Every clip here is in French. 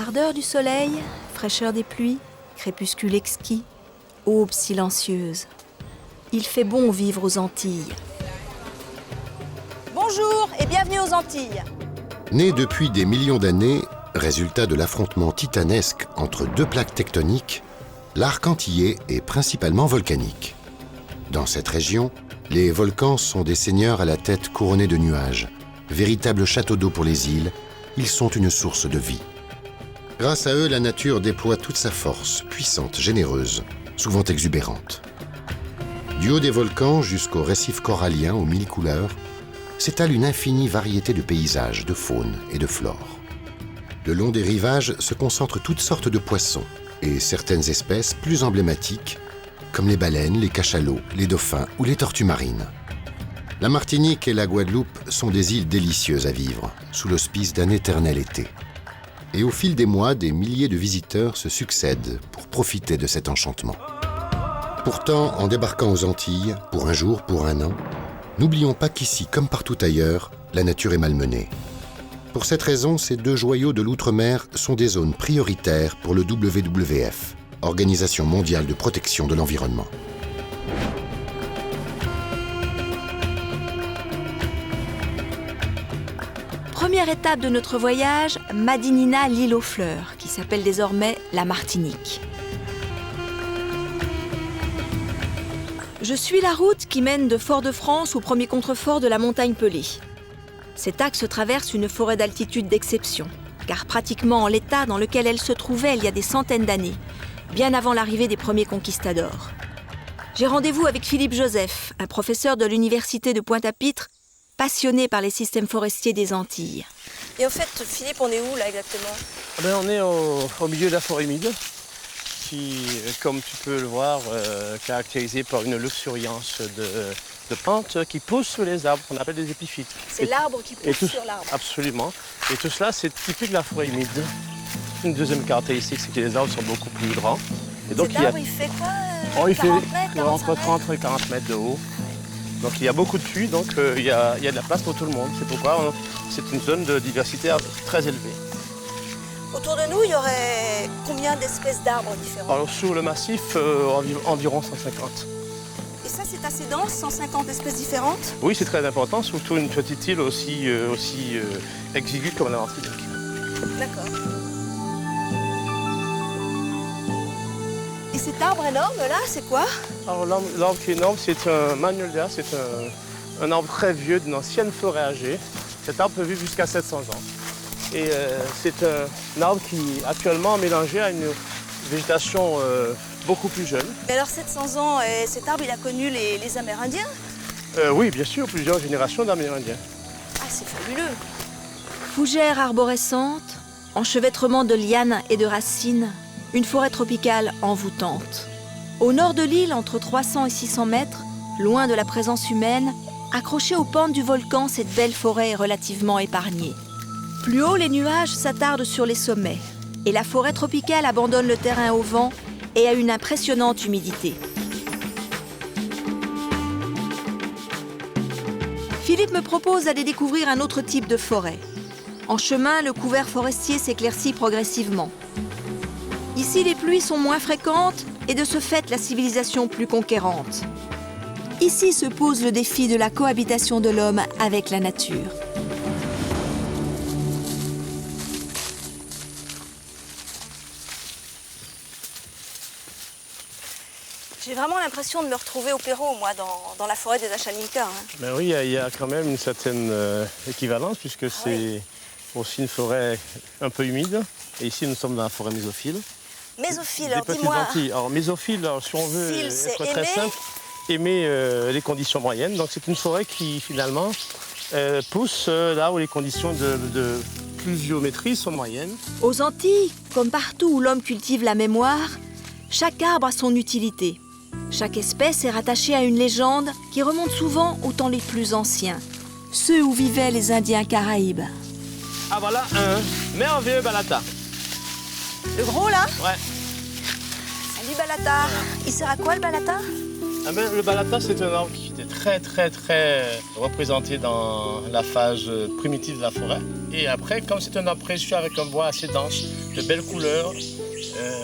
Ardeur du soleil, fraîcheur des pluies, crépuscule exquis, aube silencieuse. Il fait bon vivre aux Antilles. Bonjour et bienvenue aux Antilles. Né depuis des millions d'années, résultat de l'affrontement titanesque entre deux plaques tectoniques, l'arc antillais est principalement volcanique. Dans cette région, les volcans sont des seigneurs à la tête couronnée de nuages. Véritables châteaux d'eau pour les îles, ils sont une source de vie. Grâce à eux, la nature déploie toute sa force, puissante, généreuse, souvent exubérante. Du haut des volcans jusqu'aux récifs coralliens aux mille couleurs, s'étale une infinie variété de paysages, de faune et de flore. Le long des rivages se concentrent toutes sortes de poissons et certaines espèces plus emblématiques, comme les baleines, les cachalots, les dauphins ou les tortues marines. La Martinique et la Guadeloupe sont des îles délicieuses à vivre, sous l'auspice d'un éternel été. Et au fil des mois, des milliers de visiteurs se succèdent pour profiter de cet enchantement. Pourtant, en débarquant aux Antilles, pour un jour, pour un an, n'oublions pas qu'ici, comme partout ailleurs, la nature est malmenée. Pour cette raison, ces deux joyaux de l'outre-mer sont des zones prioritaires pour le WWF, Organisation mondiale de protection de l'environnement. Première étape de notre voyage, Madinina, l'île aux fleurs, qui s'appelle désormais la Martinique. Je suis la route qui mène de Fort-de-France au premier contrefort de la montagne Pelée. Cet axe traverse une forêt d'altitude d'exception, car pratiquement en l'état dans lequel elle se trouvait il y a des centaines d'années, bien avant l'arrivée des premiers conquistadors. J'ai rendez-vous avec Philippe Joseph, un professeur de l'université de Pointe-à-Pitre, passionné par les systèmes forestiers des Antilles. Et au fait, Philippe, on est où là exactement? On est au milieu de la forêt humide, qui, comme tu peux le voir, caractérisée par une luxuriance de plantes qui poussent sur les arbres, qu'on appelle des épiphytes. C'est l'arbre qui pousse sur l'arbre. Absolument. Et tout cela, c'est typique de la forêt humide. Une deuxième caractéristique, c'est que les arbres sont beaucoup plus grands. Et donc, cet arbre, il fait quoi? Il fait 40 mètres, entre 30 et 40 mètres de haut. Donc il y a beaucoup de pluie, donc il y a de la place pour tout le monde. C'est pourquoi c'est une zone de diversité très élevée. Autour de nous, il y aurait combien d'espèces d'arbres différents? Alors sur le massif, environ 150. Et ça, c'est assez dense, 150 espèces différentes? Oui, c'est très important, surtout une petite île aussi exiguë comme la Martinique. D'accord. Et cet arbre énorme là, c'est quoi? Alors l'arbre qui est énorme, c'est un magnolia, c'est un arbre très vieux d'une ancienne forêt âgée. Cet arbre peut vivre jusqu'à 700 ans. Et c'est un arbre qui actuellement est mélangé à une végétation beaucoup plus jeune. Et alors 700 ans, cet arbre il a connu les Amérindiens? Oui, bien sûr, plusieurs générations d'Amérindiens. Ah, c'est fabuleux! Fougères arborescentes, enchevêtrement de lianes et de racines, une forêt tropicale envoûtante. Au nord de l'île, entre 300 et 600 mètres, loin de la présence humaine, accrochée aux pentes du volcan, cette belle forêt est relativement épargnée. Plus haut, les nuages s'attardent sur les sommets et la forêt tropicale abandonne le terrain au vent et à une impressionnante humidité. Philippe me propose d'aller découvrir un autre type de forêt. En chemin, le couvert forestier s'éclaircit progressivement. Ici, les pluies sont moins fréquentes et de ce fait, la civilisation plus conquérante. Ici se pose le défi de la cohabitation de l'homme avec la nature. J'ai vraiment l'impression de me retrouver au Pérou, moi, dans la forêt des Achalinka. Ben oui, il y a quand même une certaine équivalence, puisque c'est aussi une forêt un peu humide. Et ici, nous sommes dans la forêt mésophile. Mésophile, alors dis-moi. Alors mésophile, alors, si on veut être très aimer. simple, aimer les conditions moyennes. Donc c'est une forêt qui finalement pousse là où les conditions de pluviométrie sont moyennes. Aux Antilles, comme partout où l'homme cultive la mémoire, chaque arbre a son utilité. Chaque espèce est rattachée à une légende qui remonte souvent aux temps les plus anciens, ceux où vivaient les Indiens caraïbes. Ah voilà un merveilleux balata. Le gros là? Ouais. Salut balata. Il sert à quoi le balata? Le balata, c'est un arbre qui était très représenté dans la phase primitive de la forêt. Et après, comme c'est un arbre précieux avec un bois assez dense, de belles couleurs,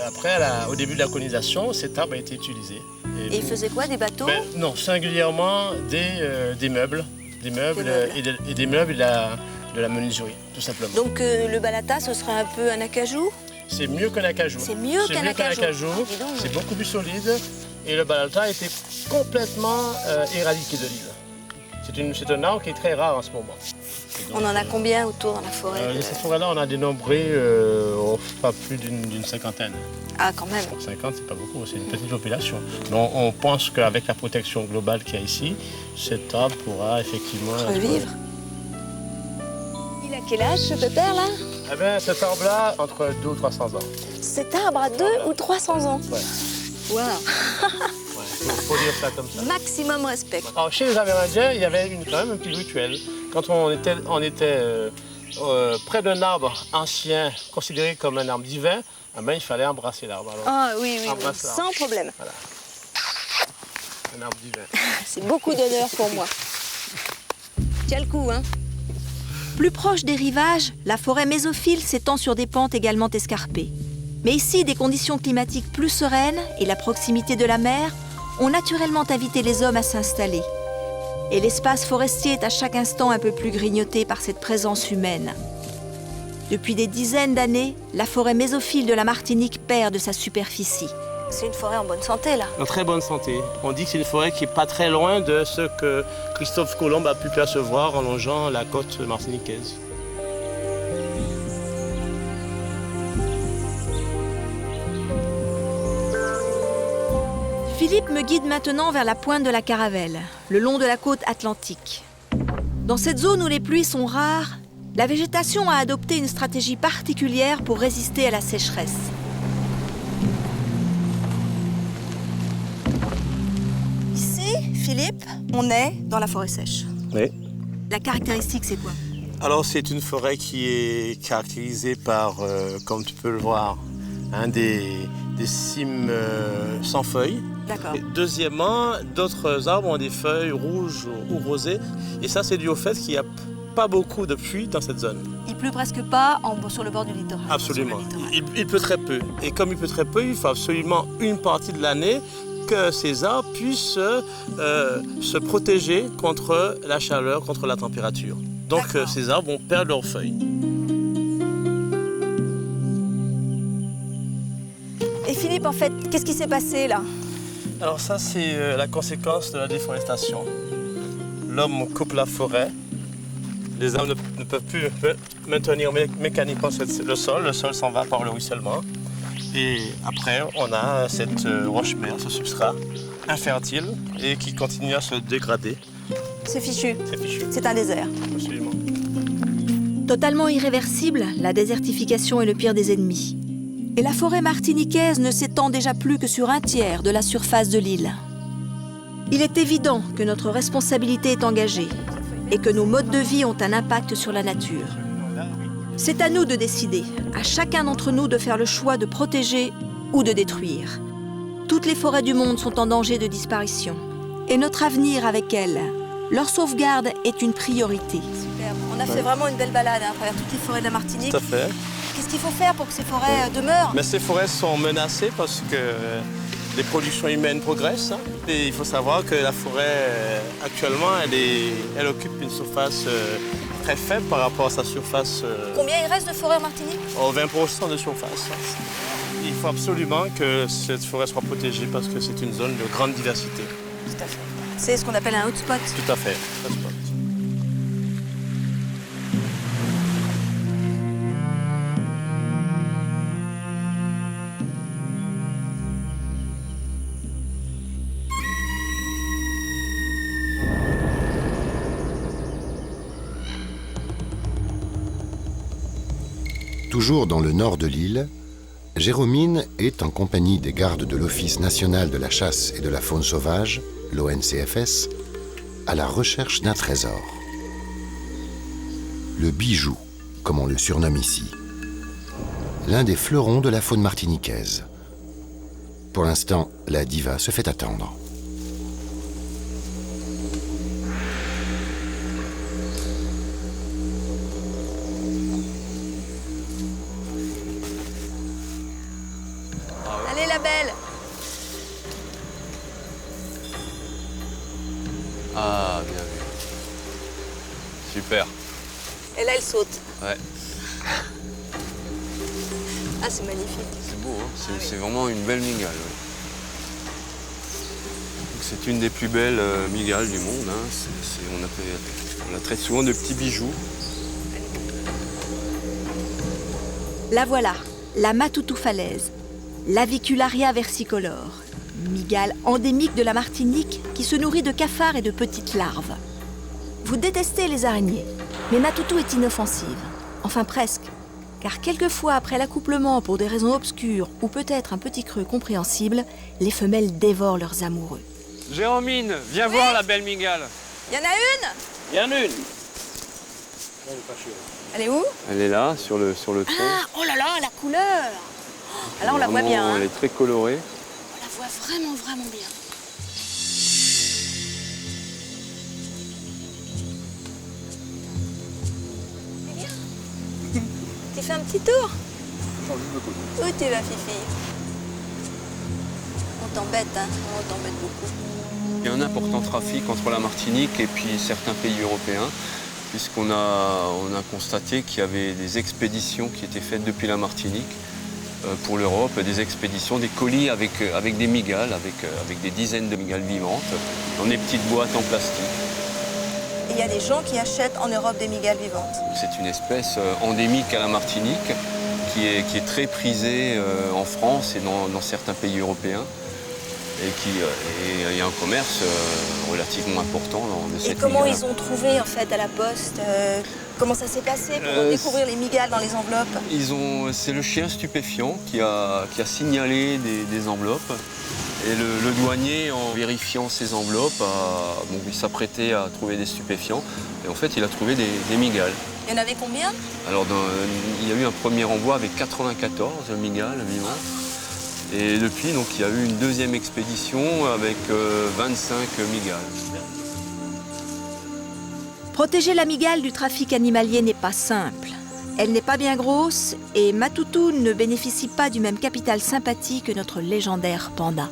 après, au début de la colonisation, cet arbre a été utilisé. Et il faisait quoi, des bateaux? Non, singulièrement des meubles. Des meubles et des meubles et de la menuiserie, tout simplement. Donc le balata, ce serait un peu un acajou? C'est mieux qu'un acajou. C'est mieux qu'un acajou. C'est beaucoup plus solide. Et le balata a été complètement éradiqué de l'île. C'est un arbre qui est très rare en ce moment. Donc, on en a combien autour dans la forêt? Cette forêt-là, on a dénombré pas plus d'une cinquantaine. Ah, quand même. 50, c'est pas beaucoup, c'est une petite population. Donc on pense qu'avec la protection globale qu'il y a ici, cet arbre pourra effectivement revivre. Il a quel âge, ce pépère, là? Eh bien, cet arbre-là, entre 200 ou 300 ans. Cet arbre a 200 ou 300 ans? Ouais. Waouh. Ouais, faut dire ça comme ça. Maximum respect. Alors, chez les Amérindiens, il y avait quand même un petit rituel. Quand on était près d'un arbre ancien, considéré comme un arbre divin, eh ben, il fallait embrasser l'arbre. Ah oui, sans problème. Voilà. Un arbre divin. C'est beaucoup d'honneur pour moi. Tiens le coup, hein. Plus proche des rivages, la forêt mésophile s'étend sur des pentes également escarpées. Mais ici, des conditions climatiques plus sereines et la proximité de la mer ont naturellement invité les hommes à s'installer. Et l'espace forestier est à chaque instant un peu plus grignoté par cette présence humaine. Depuis des dizaines d'années, la forêt mésophile de la Martinique perd de sa superficie. C'est une forêt en bonne santé, là. En très bonne santé. On dit que c'est une forêt qui n'est pas très loin de ce que Christophe Colomb a pu percevoir en longeant la côte martiniquaise. Philippe me guide maintenant vers la pointe de la Caravelle, le long de la côte atlantique. Dans cette zone où les pluies sont rares, la végétation a adopté une stratégie particulière pour résister à la sécheresse. Ici, Philippe, on est dans la forêt sèche. Oui. La caractéristique, c'est quoi? Alors, c'est une forêt qui est caractérisée par, comme tu peux le voir, des cimes sans feuilles. D'accord. Deuxièmement, d'autres arbres ont des feuilles rouges ou rosées. Et ça, c'est dû au fait qu'il n'y a pas beaucoup de pluie dans cette zone. Il pleut presque pas sur le bord du littoral. Absolument. Il pleut très peu. Et comme il pleut très peu, il faut absolument une partie de l'année que ces arbres puissent se protéger contre la chaleur, contre la température. Donc ces arbres vont perdre leurs feuilles. Et Philippe, en fait, qu'est-ce qui s'est passé là? Alors ça, c'est la conséquence de la déforestation. L'homme coupe la forêt. Les arbres ne peuvent plus maintenir mécaniquement le sol s'en va par le ruissellement. Et après, on a cette roche-mère, ce substrat infertile et qui continue à se dégrader. C'est fichu. C'est fichu. C'est un désert. Absolument. Totalement irréversible, la désertification est le pire des ennemis. Et la forêt martiniquaise ne s'étend déjà plus que sur un tiers de la surface de l'île. Il est évident que notre responsabilité est engagée et que nos modes de vie ont un impact sur la nature. C'est à nous de décider, à chacun d'entre nous de faire le choix de protéger ou de détruire. Toutes les forêts du monde sont en danger de disparition. Et notre avenir avec elles, leur sauvegarde est une priorité. Super. On a fait vraiment une belle balade à travers toutes les forêts de la Martinique. Tout à fait. Qu'est-ce qu'il faut faire pour que ces forêts demeurent? Mais ces forêts sont menacées parce que les productions humaines progressent. Et il faut savoir que la forêt, actuellement, elle occupe une surface très faible par rapport à sa surface. Combien il reste de forêts en Martinique? 20% de surface. Il faut absolument que cette forêt soit protégée parce que c'est une zone de grande diversité. Tout à fait. C'est ce qu'on appelle un hotspot. Tout à fait, hotspot. Toujours dans le nord de l'île, Jérômine est en compagnie des gardes de l'Office national de la chasse et de la faune sauvage, l'ONCFS, à la recherche d'un trésor. Le bijou, comme on le surnomme ici. L'un des fleurons de la faune martiniquaise. Pour l'instant, la diva se fait attendre. abeille. Ah, bien vu. Super. Et là, elle saute. Ouais, Ah, c'est magnifique. c'est beau, hein. C'est vraiment une belle mygale. Ouais. C'est une des plus belles mygales du monde. Hein. On la traite souvent de petits bijoux. La voilà, la Matoutou falaise, l'Avicularia versicolore, mygale endémique de la Martinique qui se nourrit de cafards et de petites larves. Vous détestez les araignées, mais Matoutou est inoffensive. Enfin presque, car quelquefois après l'accouplement pour des raisons obscures ou peut-être un petit creux compréhensible, les femelles dévorent leurs amoureux. Jérômine, viens voir la belle mygale. Il y en a une? Il y en a une. Elle est où? Elle est là, sur le tronc. Ah, oh là là, la couleur. Ah, là, on la voit bien. Hein. Elle est très colorée. On la voit vraiment, vraiment bien. C'est bien. Tu fais un petit tour? Où tu vas, Fifi? On t'embête, hein? On t'embête beaucoup. Il y a un important trafic entre la Martinique et puis certains pays européens, puisqu'on a constaté qu'il y avait des expéditions qui étaient faites depuis la Martinique pour l'Europe, des expéditions, des colis avec des mygales, avec des dizaines de mygales vivantes, dans des petites boîtes en plastique. Et il y a des gens qui achètent en Europe des mygales vivantes. C'est une espèce endémique à la Martinique qui est très prisée en France et dans certains pays européens. Et il y a un commerce relativement important de cette Et comment mygale. ils ont trouvé en fait à la poste comment ça s'est passé pour découvrir les mygales dans les enveloppes? C'est le chien stupéfiant qui a signalé des enveloppes. Et le douanier, en vérifiant ces enveloppes, il s'apprêtait à trouver des stupéfiants. Et en fait, il a trouvé des mygales. Il y en avait combien? Alors, il y a eu un premier envoi avec 94 mygales vivantes. Et depuis, donc, il y a eu une deuxième expédition avec 25 mygales. Protéger la mygale du trafic animalier n'est pas simple. Elle n'est pas bien grosse et Matoutou ne bénéficie pas du même capital sympathie que notre légendaire panda.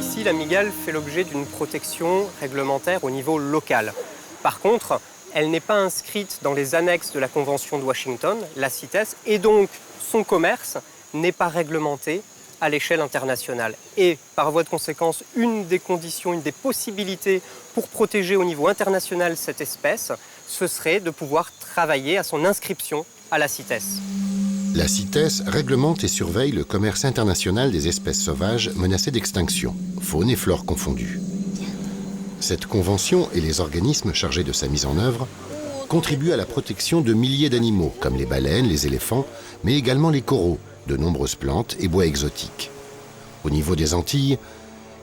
Ici, la mygale fait l'objet d'une protection réglementaire au niveau local. Par contre, elle n'est pas inscrite dans les annexes de la Convention de Washington, la CITES, et donc son commerce n'est pas réglementé à l'échelle internationale. Et par voie de conséquence, une des conditions, une des possibilités pour protéger au niveau international cette espèce, ce serait de pouvoir travailler à son inscription à la CITES. La CITES réglemente et surveille le commerce international des espèces sauvages menacées d'extinction, faune et flore confondues. Cette convention et les organismes chargés de sa mise en œuvre contribuent à la protection de milliers d'animaux, comme les baleines, les éléphants, mais également les coraux, de nombreuses plantes et bois exotiques. Au niveau des Antilles,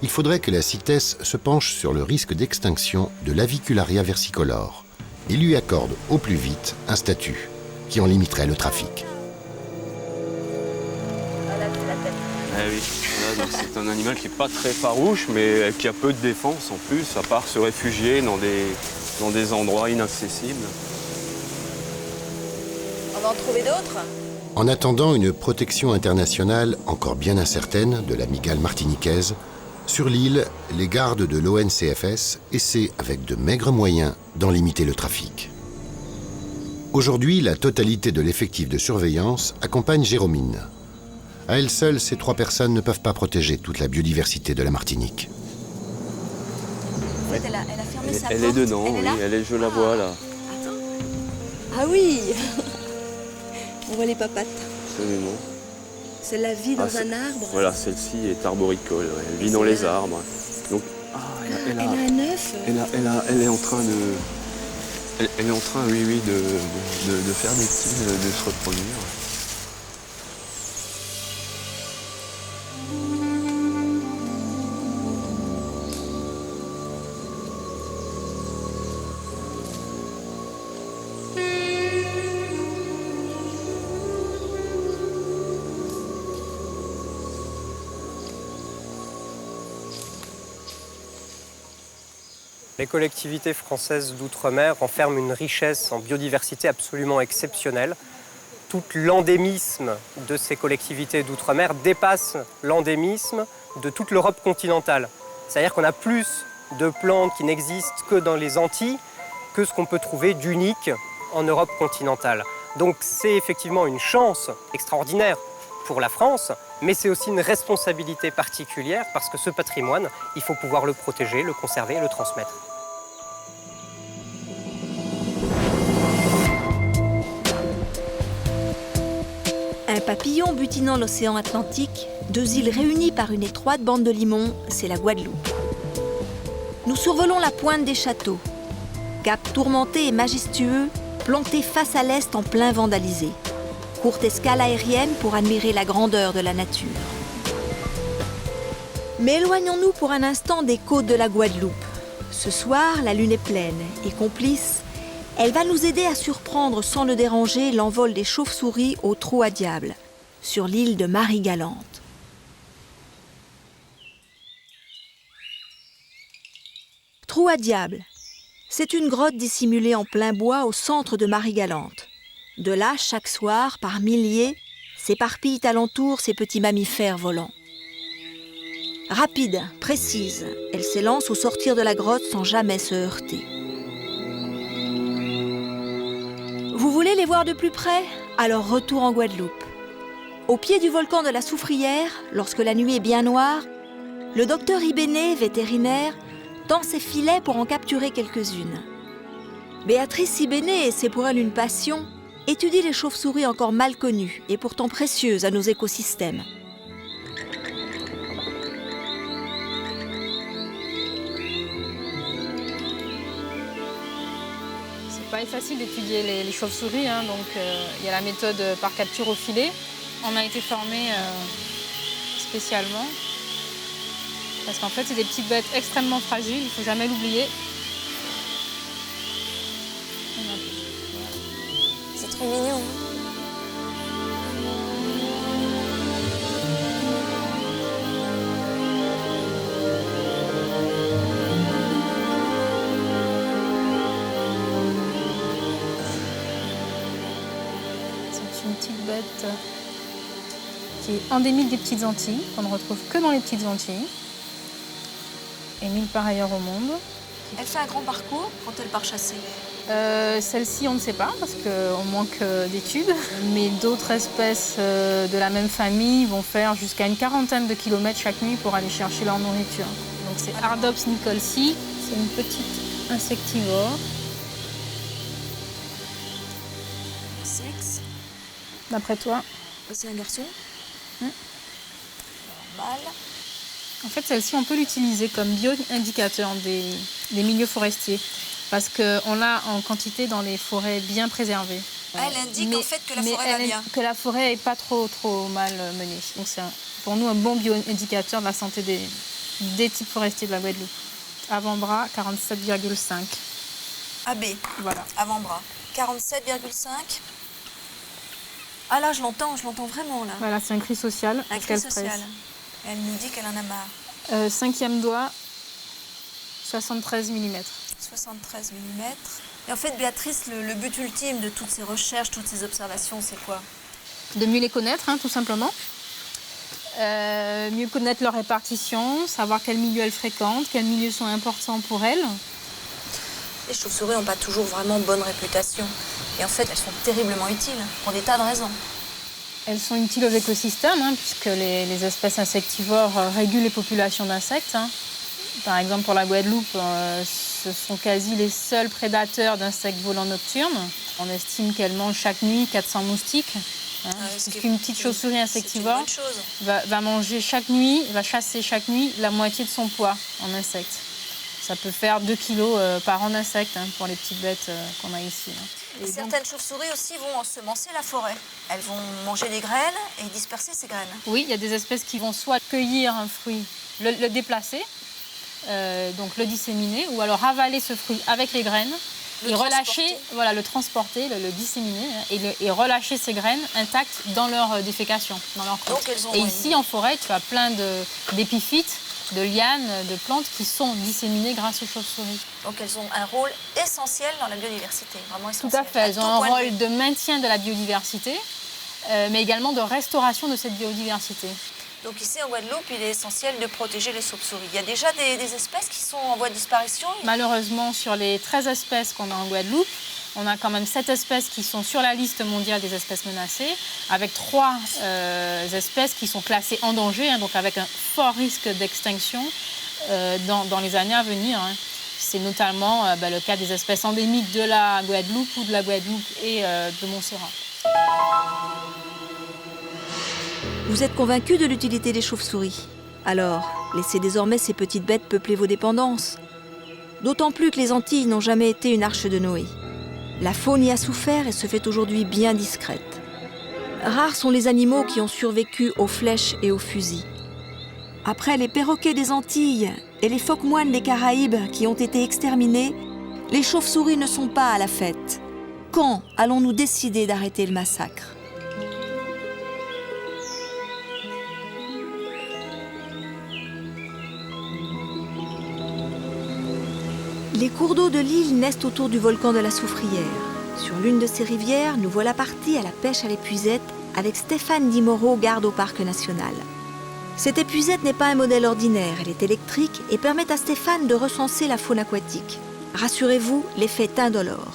il faudrait que la CITES se penche sur le risque d'extinction de l'Avicularia versicolore et lui accorde au plus vite un statut qui en limiterait le trafic. Eh oui, voilà, donc c'est un animal qui n'est pas très farouche, mais qui a peu de défense en plus, à part se réfugier dans des endroits inaccessibles. On va en trouver d'autres? En attendant une protection internationale encore bien incertaine de la mygale martiniquaise, sur l'île, les gardes de l'ONCFS essaient, avec de maigres moyens, d'en limiter le trafic. Aujourd'hui, la totalité de l'effectif de surveillance accompagne Jérômine. À elle seule, ces 3 personnes ne peuvent pas protéger toute la biodiversité de la Martinique. En fait, elle a fermé sa porte. Elle est dedans, Elle est oui, là? je la vois là. Attends. Ah oui. On voit les papates. Absolument. Celle-là vit dans un arbre. Voilà, celle-ci est arboricole, ouais. Elle vit dans les arbres. Donc, Elle a un œuf. elle est en train de... Elle est en train, oui, de faire des petits, de se reproduire. Les collectivités françaises d'outre-mer renferment une richesse en biodiversité absolument exceptionnelle. Tout l'endémisme de ces collectivités d'outre-mer dépasse l'endémisme de toute l'Europe continentale. C'est-à-dire qu'on a plus de plantes qui n'existent que dans les Antilles que ce qu'on peut trouver d'unique en Europe continentale. Donc c'est effectivement une chance extraordinaire pour la France, mais c'est aussi une responsabilité particulière parce que ce patrimoine, il faut pouvoir le protéger, le conserver et le transmettre. Un papillon butinant l'océan Atlantique, 2 îles réunies par une étroite bande de limon, c'est la Guadeloupe. Nous survolons la pointe des châteaux, cap tourmenté et majestueux, planté face à l'est en plein vandalisé. Courte escale aérienne pour admirer la grandeur de la nature. Mais éloignons-nous pour un instant des côtes de la Guadeloupe. Ce soir, la lune est pleine et complice. Elle va nous aider à surprendre sans le déranger l'envol des chauves-souris au trou à diable, sur l'île de Marie-Galante. Trou à diable, c'est une grotte dissimulée en plein bois au centre de Marie-Galante. De là, chaque soir, par milliers, s'éparpillent alentour ces petits mammifères volants. Rapide, précise, elle s'élance au sortir de la grotte sans jamais se heurter. Vous voulez les voir de plus près? Alors retour en Guadeloupe. Au pied du volcan de la Soufrière, lorsque la nuit est bien noire, le docteur Ibéné, vétérinaire, tend ses filets pour en capturer quelques-unes. Béatrice Ibéné, et c'est pour elle une passion, étudie les chauves-souris encore mal connues et pourtant précieuses à nos écosystèmes. C'est pas facile d'étudier les chauves-souris, hein, donc il y a la méthode par capture au filet. On a été formés spécialement parce qu'en fait c'est des petites bêtes extrêmement fragiles, il ne faut jamais l'oublier. C'est trop mignon. C'est une petite bête qui est endémique des Petites Antilles, qu'on ne retrouve que dans les Petites Antilles, et nulle part ailleurs au monde. Elle fait un grand parcours quand elle part chasser. Celle-ci, on ne sait pas parce qu'on manque d'études, mais d'autres espèces de la même famille vont faire jusqu'à une 40aine de kilomètres chaque nuit pour aller chercher leur nourriture. Donc c'est Ardops nicholsi, c'est une petite insectivore. Sexe, D'après toi? c'est un garçon. Normal. En fait, celle-ci, on peut l'utiliser comme bio-indicateur des milieux forestiers parce qu'on l'a en quantité dans les forêts bien préservées. Elle indique en fait que la forêt va bien. Que la forêt n'est pas trop mal menée. Donc c'est pour nous un bon bio-indicateur de la santé des types forestiers de la Guadeloupe. Avant-bras, 47,5. AB, Voilà. avant-bras. 47,5. Ah là, je l'entends vraiment là. Voilà, c'est un cri social. Un parce cri qu'elle social. presse. Elle nous dit qu'elle en a marre. 5e doigt, 73 mm. 73 mm. Et en fait, Béatrice, le but ultime de toutes ces recherches, toutes ces observations, c'est quoi? De mieux les connaître, hein, tout simplement. Mieux connaître leur répartition, savoir quels milieux elles fréquentent, quels milieux sont importants pour elles. Les chauves-souris n'ont pas toujours vraiment bonne réputation. Et en fait, elles sont terriblement utiles, pour des tas de raisons. Elles sont utiles aux écosystèmes, hein, puisque les espèces insectivores régulent les populations d'insectes. Hein. Par exemple, pour la Guadeloupe, ce sont quasi les seuls prédateurs d'insectes volants nocturnes. On estime qu'elles mangent chaque nuit 400 moustiques. Hein, puisqu'une petite chauve-souris insectivore va manger chaque nuit, va chasser chaque nuit la moitié de son poids en insectes. Ça peut faire 2 kilos par an d'insectes pour les petites bêtes qu'on a ici. Et certaines chauves-souris aussi vont ensemencer la forêt. Elles vont manger les graines et disperser ces graines. Oui, il y a des espèces qui vont soit cueillir un fruit, le déplacer, donc le disséminer, ou alors avaler ce fruit avec les graines et relâcher, voilà, le transporter, le disséminer et relâcher ces graines intactes dans leur défécation, dans leur crotte. Et ici, en forêt, tu as plein d'épiphytes, de lianes, de plantes qui sont disséminées grâce aux chauves-souris. Donc elles ont un rôle essentiel dans la biodiversité, vraiment Tout essentiel. à fait, elles ont un rôle de maintien de la biodiversité, mais également de restauration de cette biodiversité. Donc ici en Guadeloupe, il est essentiel de protéger les chauves-souris. Il y a déjà des espèces qui sont en voie de disparition. Malheureusement, sur les 13 espèces qu'on a en Guadeloupe, on a quand même 7 espèces qui sont sur la liste mondiale des espèces menacées, avec 3 espèces qui sont classées en danger, hein, donc avec un fort risque d'extinction dans les années à venir. Hein. C'est notamment le cas des espèces endémiques de la Guadeloupe ou de la Guadeloupe et de Montserrat. Vous êtes convaincu de l'utilité des chauves-souris? Alors, laissez désormais ces petites bêtes peupler vos dépendances. D'autant plus que les Antilles n'ont jamais été une arche de Noé. La faune y a souffert et se fait aujourd'hui bien discrète. Rares sont les animaux qui ont survécu aux flèches et aux fusils. Après les perroquets des Antilles et les phoques-moines des Caraïbes qui ont été exterminés, les chauves-souris ne sont pas à la fête. Quand allons-nous décider d'arrêter le massacre? Les cours d'eau de l'île naissent autour du volcan de la Soufrière. Sur l'une de ces rivières, nous voilà partis à la pêche à l'épuisette avec Stéphane Di Moro, garde au parc national. Cette épuisette n'est pas un modèle ordinaire, elle est électrique et permet à Stéphane de recenser la faune aquatique. Rassurez-vous, l'effet est indolore.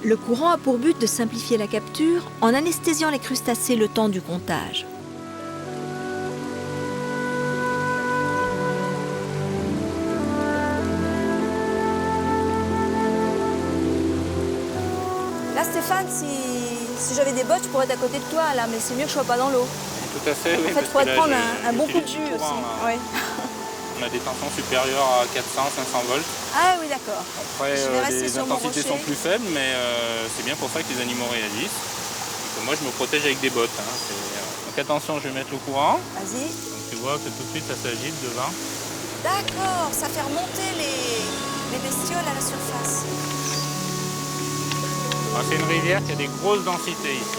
Le courant a pour but de simplifier la capture en anesthésiant les crustacés le temps du comptage. Là, Stéphane, si j'avais des bottes, je pourrais être à côté de toi, là, mais c'est mieux que je sois pas dans l'eau. Tout à fait, oui. En fait, il faudrait prendre un bon coup de jus aussi. Ouais. On a des tensions supérieures à 400-500 volts. Ah oui, d'accord. Après, les intensités sont plus faibles, mais c'est bien pour ça que les animaux réagissent. Donc, moi, je me protège avec des bottes. Hein. Donc attention, je vais mettre le courant. Vas-y. Donc tu vois que tout de suite, ça s'agite devant. D'accord, ça fait remonter les bestioles à la surface. Alors, c'est une rivière qui a des grosses densités ici.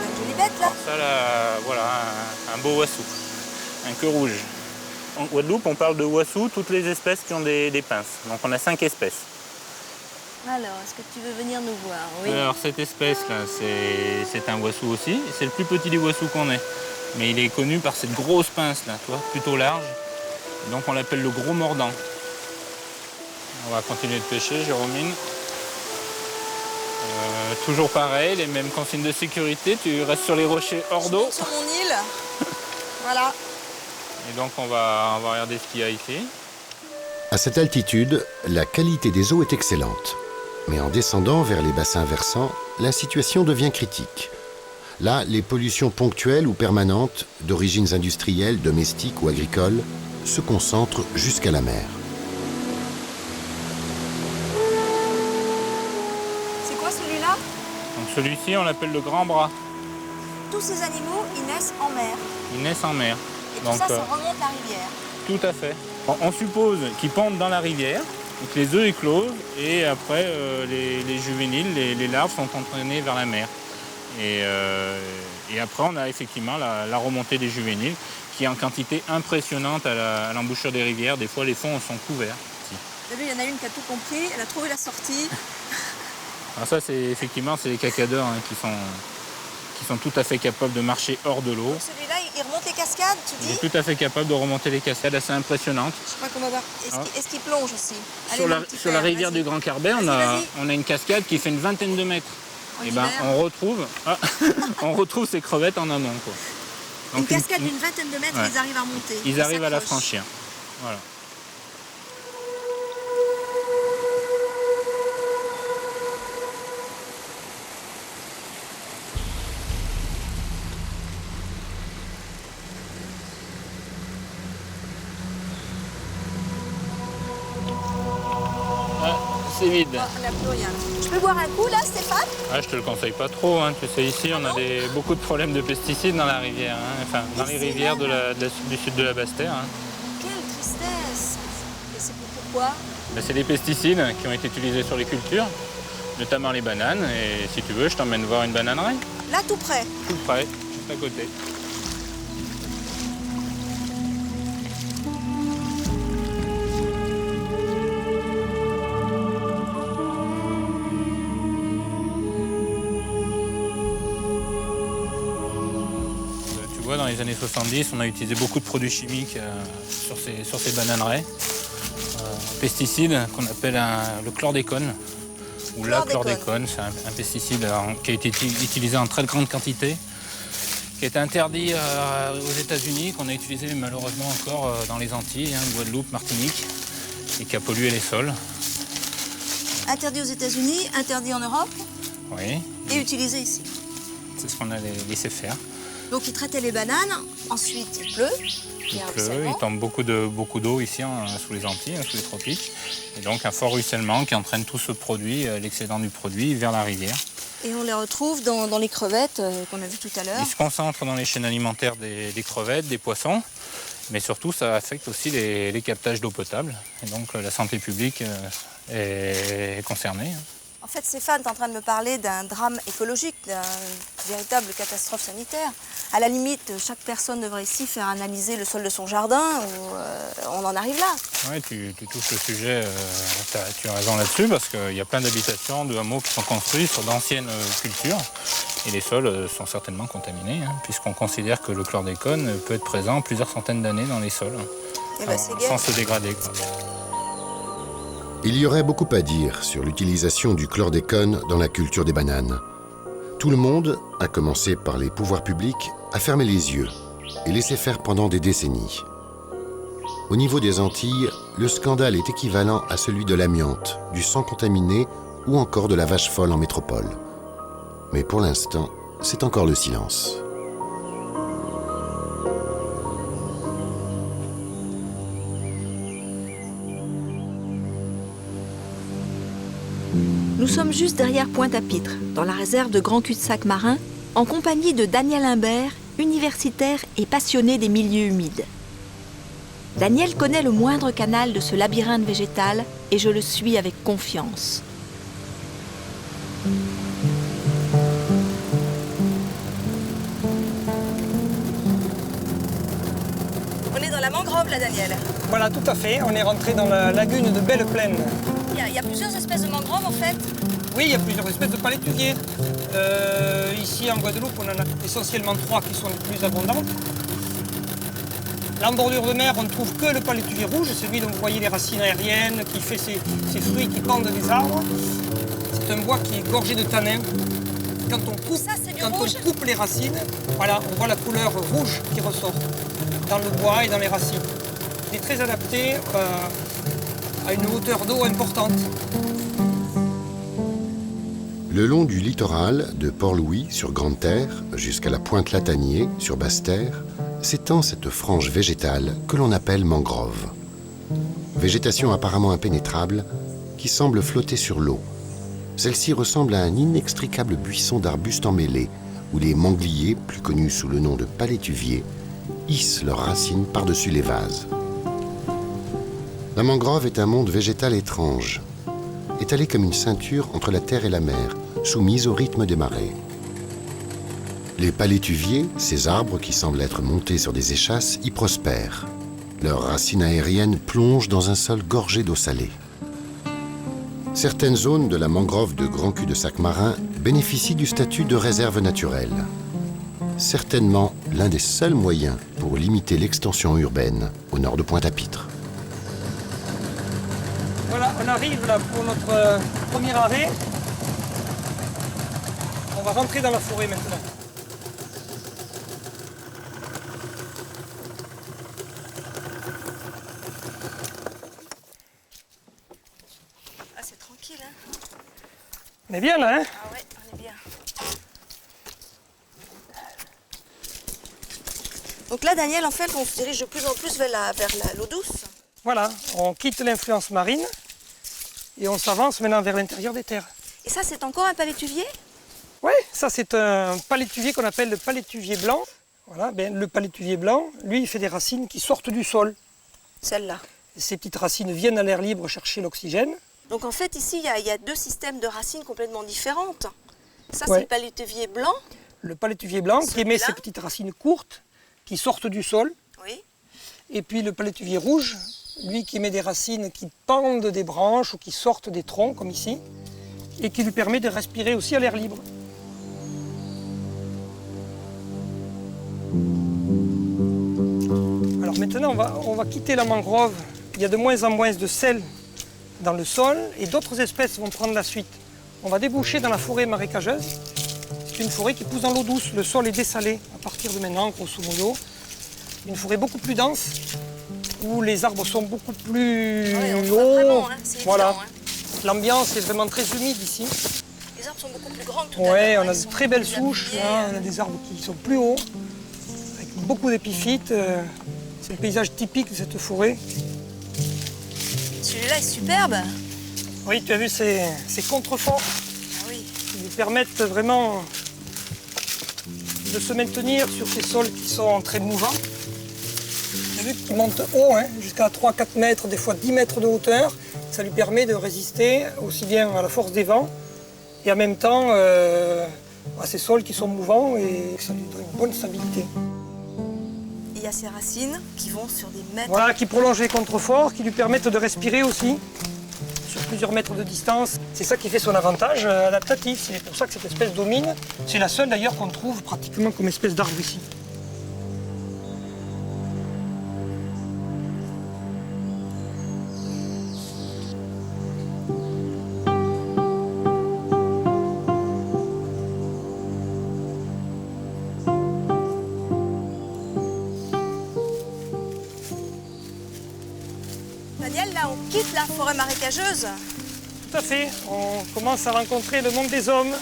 Une jolie bête, là. Alors ça, là, voilà, un beau wassou, un queue rouge. En Guadeloupe, on parle de wassou, toutes les espèces qui ont des pinces. Donc on a 5 espèces. Alors, est-ce que tu veux venir nous voir? Oui. Alors cette espèce-là, c'est un wassou aussi. C'est le plus petit des wassous qu'on ait. Mais il est connu par cette grosse pince-là, tu vois, plutôt large. Donc on l'appelle le gros mordant. On va continuer de pêcher, Jérôme. Toujours pareil, les mêmes consignes de sécurité. Tu restes sur les rochers hors d'eau. Sur mon île. Voilà. Et donc on va regarder ce qu'il y a ici. À cette altitude, la qualité des eaux est excellente. Mais en descendant vers les bassins versants, la situation devient critique. Là, les pollutions ponctuelles ou permanentes, d'origines industrielles, domestiques ou agricoles, se concentrent jusqu'à la mer. C'est quoi celui-là? Donc celui-ci, on l'appelle le grand bras. Tous ces animaux, ils naissent en mer. Ils naissent en mer. Et Donc, tout ça, ça remonte la rivière. Tout à fait. On suppose qu'ils pondent dans la rivière, donc les œufs éclosent et après les juvéniles, les larves sont entraînées vers la mer. Et après on a effectivement la remontée des juvéniles qui est en quantité impressionnante à l'embouchure des rivières. Des fois les fonds sont couverts. Vous avez vu, il y en a une qui a tout compris, elle a trouvé la sortie. Alors ça c'est effectivement les cacadeurs hein, qui sont tout à fait capables de marcher hors de l'eau. Celui-là, il remonte les cascades, tu Il dis? est tout à fait capable de remonter les cascades assez impressionnantes. Je crois qu'on va voir. Est-ce qu'il plonge aussi? Sur Allez, la, mon petit sur la père, rivière vas-y. du Grand Carbet, on a une cascade qui fait une vingtaine de mètres. En Et ben, hiver. on retrouve ces crevettes en amont. Quoi. Une Donc, cascade d'une vingtaine de mètres, ouais. ils arrivent à remonter. Ils arrivent à la s'accrochent. franchir. Voilà. C'est vide. Oh, on n'a plus rien. Je peux boire un coup là, Stéphane? Ah, je te le conseille pas trop. Hein. Tu sais, ici, on a beaucoup de problèmes de pesticides dans la rivière. Hein. Enfin, dans les rivières du sud de la Basse-Terre. Hein. Quelle tristesse! Et c'est pourquoi? Ben, c'est des pesticides qui ont été utilisés sur les cultures, notamment les bananes. Et si tu veux, je t'emmène voir une bananerie. Là, tout près. Tout près, juste à côté. vois, dans les années 70, on a utilisé beaucoup de produits chimiques sur ces bananeraies. Pesticides qu'on appelle le chlordécone, ou la chlordécone. C'est un pesticide qui a été utilisé en très grande quantité, qui a été interdit aux États-Unis, qu'on a utilisé malheureusement encore dans les Antilles, Guadeloupe, Martinique, et qui a pollué les sols. Interdit aux États-Unis, interdit en Europe, Oui. et utilisé ici. C'est ce qu'on a laissé faire. Donc ils traitaient les bananes, ensuite il pleut. Il pleut, il tombe beaucoup d'eau ici sous les Antilles, sous les tropiques. Et donc un fort ruissellement qui entraîne tout ce produit, l'excédent du produit, vers la rivière. Et on les retrouve dans les crevettes qu'on a vues tout à l'heure. Ils se concentrent dans les chaînes alimentaires des crevettes, des poissons. Mais surtout, ça affecte aussi les captages d'eau potable. Et donc la santé publique est concernée. En fait, Stéphane est en train de me parler d'un drame écologique, d'une véritable catastrophe sanitaire. À la limite, chaque personne devrait ici faire analyser le sol de son jardin, ou on en arrive là. Oui, tu touches le sujet, tu as raison là-dessus, parce qu'il y a plein d'habitations, de hameaux qui sont construits sur d'anciennes cultures. Et les sols sont certainement contaminés, puisqu'on considère que le chlordécone peut être présent plusieurs centaines d'années dans les sols, sans se dégrader. Il y aurait beaucoup à dire sur l'utilisation du chlordécone dans la culture des bananes. Tout le monde, à commencer par les pouvoirs publics, a fermé les yeux et laissé faire pendant des décennies. Au niveau des Antilles, le scandale est équivalent à celui de l'amiante, du sang contaminé ou encore de la vache folle en métropole. Mais pour l'instant, c'est encore le silence. Nous sommes juste derrière Pointe-à-Pitre, dans la réserve de Grand Cul-de-Sac marin, en compagnie de Daniel Imbert, universitaire et passionné des milieux humides. Daniel connaît le moindre canal de ce labyrinthe végétal et je le suis avec confiance. On est dans la mangrove là, Daniel. Voilà, tout à fait. On est rentré dans la lagune de Belle-Plaine. Il y a plusieurs espèces de mangroves en fait. Oui, il y a plusieurs espèces de palétuviers. Ici en Guadeloupe, on en a essentiellement 3 qui sont les plus abondantes. Là, en bordure de mer, on ne trouve que le palétuvier rouge, celui dont vous voyez les racines aériennes, qui fait ses fruits qui pendent des arbres. C'est un bois qui est gorgé de tanins. Quand on coupe les racines, voilà, on voit la couleur rouge qui ressort dans le bois et dans les racines. Il est très adapté à une hauteur d'eau importante. Le long du littoral, de Port-Louis sur Grande-Terre jusqu'à la pointe Latanier sur Basse-Terre, s'étend cette frange végétale que l'on appelle mangrove. Végétation apparemment impénétrable qui semble flotter sur l'eau. Celle-ci ressemble à un inextricable buisson d'arbustes emmêlés où les mangliers, plus connus sous le nom de palétuviers, hissent leurs racines par-dessus les vases. La mangrove est un monde végétal étrange, étalé comme une ceinture entre la terre et la mer, soumise au rythme des marées. Les palétuviers, ces arbres qui semblent être montés sur des échasses, y prospèrent. Leurs racines aériennes plongent dans un sol gorgé d'eau salée. Certaines zones de la mangrove de Grand Cul-de-Sac marin bénéficient du statut de réserve naturelle. Certainement l'un des seuls moyens pour limiter l'extension urbaine au nord de Pointe-à-Pitre. Voilà, on arrive là pour notre premier arrêt. On va rentrer dans la forêt maintenant. Ah, c'est tranquille, hein. On est bien là, hein? Ah ouais, on est bien. Donc là, Daniel, en fait, on se dirige de plus en plus vers l'eau douce. Voilà, on quitte l'influence marine et on s'avance maintenant vers l'intérieur des terres. Et ça, c'est encore un palétuvier? Oui, ça c'est un palétuvier qu'on appelle le palétuvier blanc. Voilà, ben, le palétuvier blanc, lui, il fait des racines qui sortent du sol. Celle-là. Ces petites racines viennent à l'air libre chercher l'oxygène. Donc en fait, ici, il y a deux systèmes de racines complètement différentes. Ça, Ouais. c'est le palétuvier blanc. Le palétuvier blanc qui émet Celui-là. ses petites racines courtes qui sortent du sol. Oui. Et puis le palétuvier rouge, lui qui émet des racines qui pendent des branches ou qui sortent des troncs, comme ici, et qui lui permet de respirer aussi à l'air libre. Maintenant, on va quitter la mangrove. Il y a de moins en moins de sel dans le sol et d'autres espèces vont prendre la suite. On va déboucher dans la forêt marécageuse. C'est une forêt qui pousse dans l'eau douce. Le sol est dessalé à partir de maintenant, grosso modo. Une forêt beaucoup plus dense, où les arbres sont beaucoup plus on voit vraiment, hauts. hein, c'est Voilà. évident, hein. L'ambiance est vraiment très humide ici. Les arbres sont beaucoup plus grands que tout à l'heure. Ouais, on Ils a de sont très belles plus souches. appuyés, Là, on a des arbres qui sont plus hauts, avec beaucoup d'épiphytes. C'est le paysage typique de cette forêt. Celui-là est superbe. Oui, tu as vu ces contreforts Ah oui. qui nous permettent vraiment de se maintenir sur ces sols qui sont très mouvants. Tu as vu qu'il monte haut, hein, jusqu'à 3-4 mètres, des fois 10 mètres de hauteur. Ça lui permet de résister aussi bien à la force des vents et en même temps à ces sols qui sont mouvants et ça lui donne une bonne stabilité. Il y a ces racines qui vont sur des mètres. Voilà, qui prolongent les contreforts, qui lui permettent de respirer aussi sur plusieurs mètres de distance. C'est ça qui fait son avantage adaptatif. C'est pour ça que cette espèce domine. C'est la seule d'ailleurs qu'on trouve pratiquement comme espèce d'arbre ici. Daniel, là, on quitte la forêt marécageuse. Tout à fait. On commence à rencontrer le monde des hommes.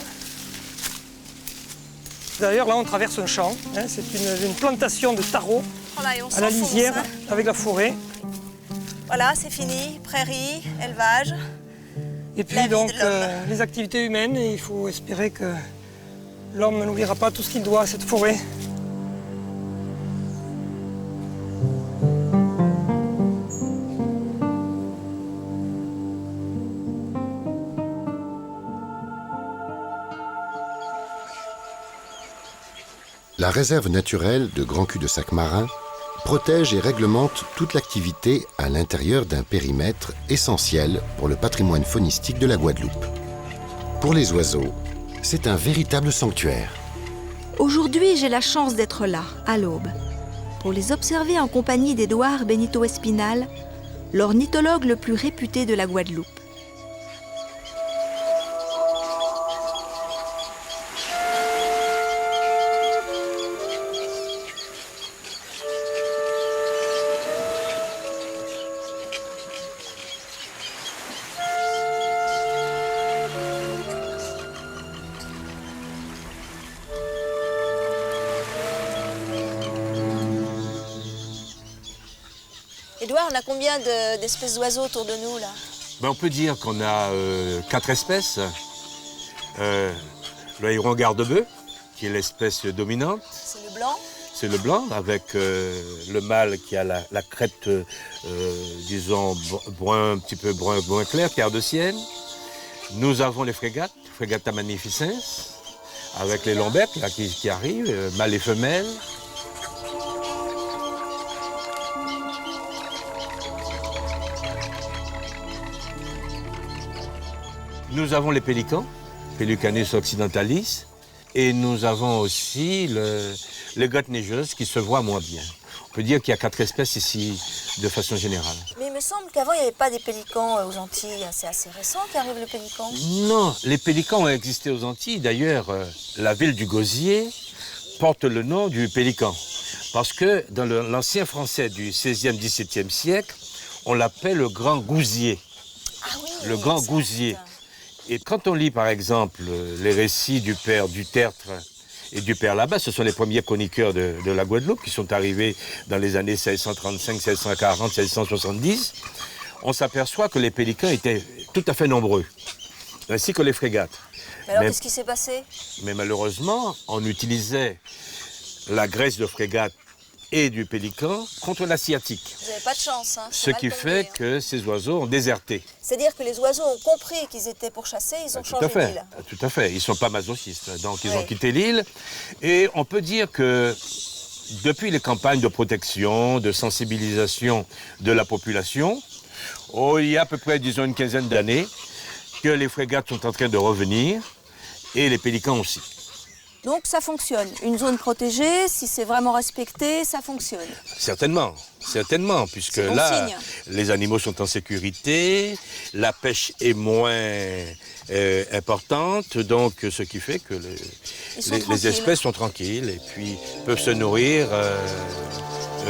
D'ailleurs, là, on traverse un champ. Hein, c'est une plantation de taro Oh là, et on à la s'enfonce, lisière hein. avec la forêt. Voilà, c'est fini. Prairie, élevage. Et La puis vie donc de l'homme. les activités humaines. Et il faut espérer que l'homme n'oubliera pas tout ce qu'il doit à cette forêt. La réserve naturelle de Grand Cul-de-Sac marin protège et réglemente toute l'activité à l'intérieur d'un périmètre essentiel pour le patrimoine faunistique de la Guadeloupe. Pour les oiseaux, c'est un véritable sanctuaire. Aujourd'hui, j'ai la chance d'être là, à l'aube, pour les observer en compagnie d'Édouard Benito Espinal, l'ornithologue le plus réputé de la Guadeloupe. Édouard, on a combien d'espèces d'oiseaux autour de nous, là? On peut dire qu'on a 4 espèces. Le héron garde-bœuf, qui est l'espèce dominante. C'est le blanc. C'est le blanc, avec le mâle qui a la crête, disons, brun, un petit peu brun clair, terre de ciel. Nous avons les frégates, Fregata magnificens, avec les lambettes là, qui arrivent, mâles et femelles. Nous avons les pélicans, Pelicanus occidentalis, et nous avons aussi les gottes neigeuses qui se voient moins bien. On peut dire qu'il y a 4 espèces ici de façon générale. Mais il me semble qu'avant, il n'y avait pas des pélicans aux Antilles. C'est assez récent qu'arrive le pélican. Non, les pélicans ont existé aux Antilles. D'ailleurs, la ville du Gosier porte le nom du pélican. Parce que dans l'ancien français du XVIe, XVIIe siècle, on l'appelait le grand gousier. Ah oui, Le grand exact. gousier. Et quand on lit, par exemple, les récits du père du Tertre et du père Labat, ce sont les premiers chroniqueurs de la Guadeloupe qui sont arrivés dans les années 1635, 1640, 1670, on s'aperçoit que les pélicans étaient tout à fait nombreux, ainsi que les frégates. Mais alors, qu'est-ce qui s'est passé? Mais malheureusement, on utilisait la graisse de frégate et du pélican contre l'asiatique. Vous n'avez pas de chance, hein. Ce qui fait que ces oiseaux ont déserté. C'est-à-dire que les oiseaux ont compris qu'ils étaient pourchassés, ils ont changé d'île. Tout à fait. Ils ne sont pas masochistes. Donc, ils ont quitté l'île. Et on peut dire que depuis les campagnes de protection, de sensibilisation de la population, il y a à peu près, disons, une quinzaine d'années, que les frégates sont en train de revenir et les pélicans aussi. Donc ça fonctionne. Une zone protégée, si c'est vraiment respecté, ça fonctionne. Certainement, certainement, puisque bon là, signe. les animaux sont en sécurité, la pêche est moins importante, donc ce qui fait que les espèces sont tranquilles et puis peuvent se nourrir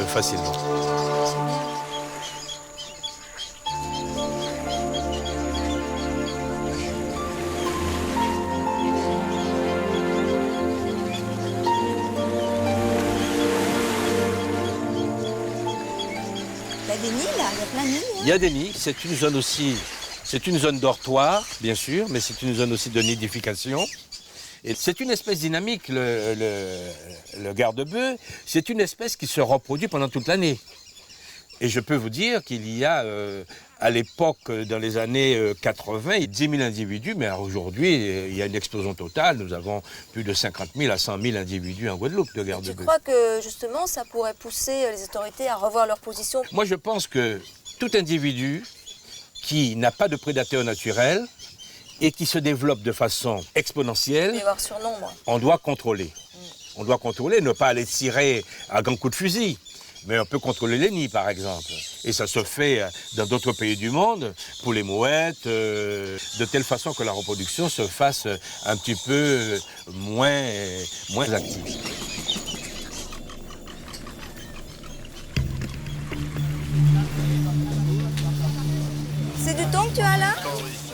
facilement. Il y a des nids là, il y a plein de nids. Il y a des nids, c'est une zone aussi, c'est une zone dortoir, bien sûr, mais c'est une zone aussi de nidification. Et c'est une espèce dynamique, le garde-bœuf. C'est une espèce qui se reproduit pendant toute l'année. Et je peux vous dire qu'il y a, à l'époque, dans les années 80, 10 000 individus, mais aujourd'hui, il y a une explosion totale. Nous avons plus de 50 000 à 100 000 individus en Guadeloupe de garde-bœuf. Tu crois que, justement, ça pourrait pousser les autorités à revoir leur position? Moi, je pense que tout individu qui n'a pas de prédateur naturel et qui se développe de façon exponentielle, Il va y avoir surnombre. on doit contrôler. On doit contrôler, ne pas aller tirer à grands coups de fusil. Mais on peut contrôler les nids, par exemple. Et ça se fait dans d'autres pays du monde, pour les mouettes, de telle façon que la reproduction se fasse un petit peu moins active. C'est du thon que tu as là?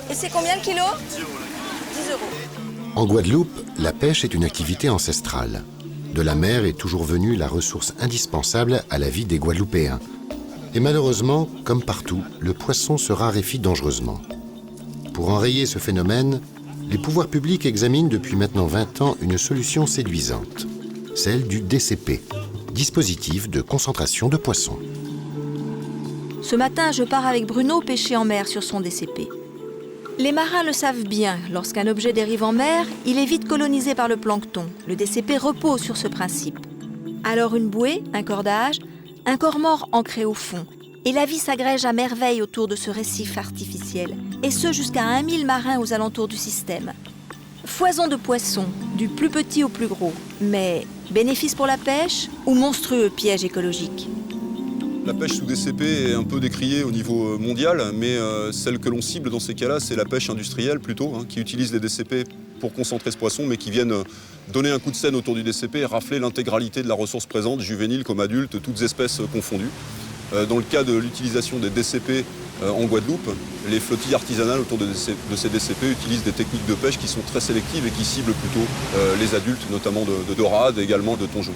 Et c'est combien le kilo? 10 euros. En Guadeloupe, la pêche est une activité ancestrale. De la mer est toujours venue la ressource indispensable à la vie des Guadeloupéens. Et malheureusement, comme partout, le poisson se raréfie dangereusement. Pour enrayer ce phénomène, les pouvoirs publics examinent depuis maintenant 20 ans une solution séduisante, celle du DCP, dispositif de concentration de poissons. Ce matin, je pars avec Bruno pêcher en mer sur son DCP. Les marins le savent bien, lorsqu'un objet dérive en mer, il est vite colonisé par le plancton. Le DCP repose sur ce principe. Alors une bouée, un cordage, un corps mort ancré au fond. Et la vie s'agrège à merveille autour de ce récif artificiel. Et ce jusqu'à 1 000 marins aux alentours du système. Foison de poissons, du plus petit au plus gros. Mais bénéfice pour la pêche ou monstrueux piège écologique? La pêche sous DCP est un peu décriée au niveau mondial, mais celle que l'on cible dans ces cas-là, c'est la pêche industrielle plutôt, qui utilise les DCP pour concentrer ce poisson, mais qui viennent donner un coup de scène autour du DCP et rafler l'intégralité de la ressource présente, juvénile comme adulte, toutes espèces confondues. Dans le cas de l'utilisation des DCP en Guadeloupe, les flottilles artisanales autour de ces DCP utilisent des techniques de pêche qui sont très sélectives et qui ciblent plutôt les adultes, notamment de dorades et également de thon jaune.